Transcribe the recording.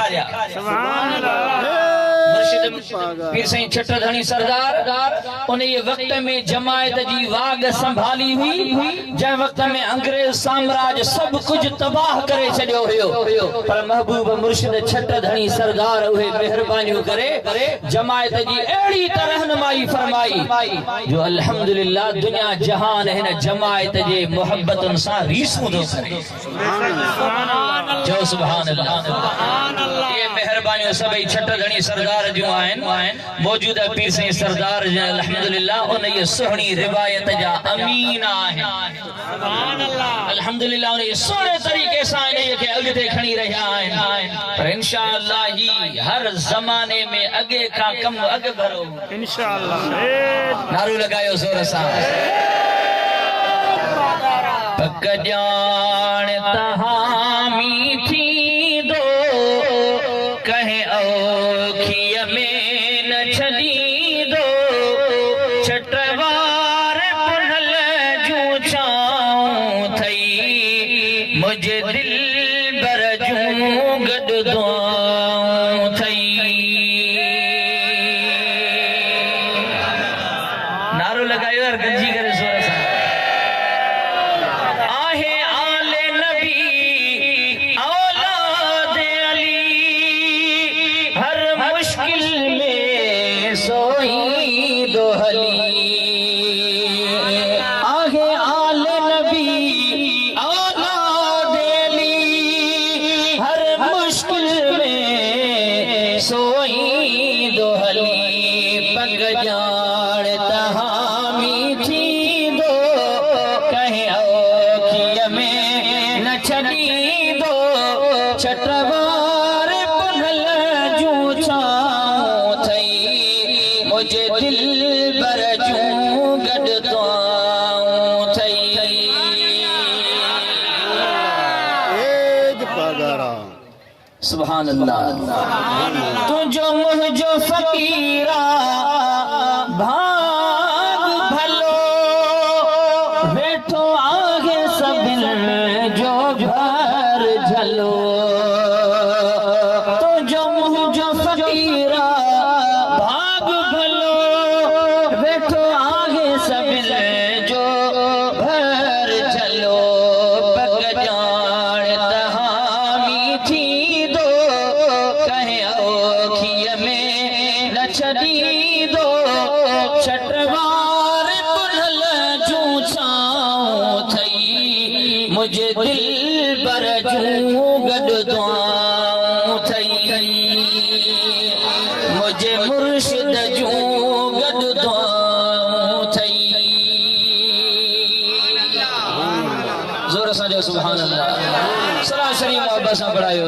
सेखारिया मुर्शिद पीर साईं छटरधणी सरदार उन ये वक्त में जमायत जी वाग संभाली हुई जै वक्त में अंग्रेज साम्राज्य सब कुछ तबाह करे छड़ियो हुयो पर महबूब मुर्शिद छटरधणी सरदार उहे मेहरबानियों करे जमायत जी एड़ी रहनुमाई फरमाई जो अल्हम्दुलिल्लाह दुनिया जहान है न जमायत जे मोहब्बतन सा रीसू दो करे जो सुभान अल्लाह ये मेहरबानियों सभई छटरधणी सरदार जो आइन मौजूदा पीर साईं सरदार अल्हम्दुलिल्लाह उन ये सुहणी रिवायत जा अमीन है सुभान अल्लाह अल्हम्दुलिल्लाह उन ये सोने तरीके से इन्हें के अगते खणी रहा है पर इंशाअल्लाह ही हर जमाने में अगे का कम अग भरो इंशाअल्लाह नारू लगायो जोर सा पक जान तहामी थी दो कहे औखिया में न छली दो छटवार पुनल जू छाऊं थई मुझे दिल बर जू गड दुआऊं थई नारो लगायो और गंजी करे जोर से छटवार पुनल जू छाऊं थई मुझे दिल बर जू गड दुआऊं थई सुभान अल्लाह तुझो मुझो फकीरा भाग भलो वेठो आगे सबिन जो घर झलो छटवार पुनल जू छाऊं थई मुझे दिल बर जू गड दुआऊं थई मुझे मुर्शिद जू गड दुआऊं थई जोर सां जो सुभान अल्लाह सरासरी मोहब्बत सां पढ़ायो।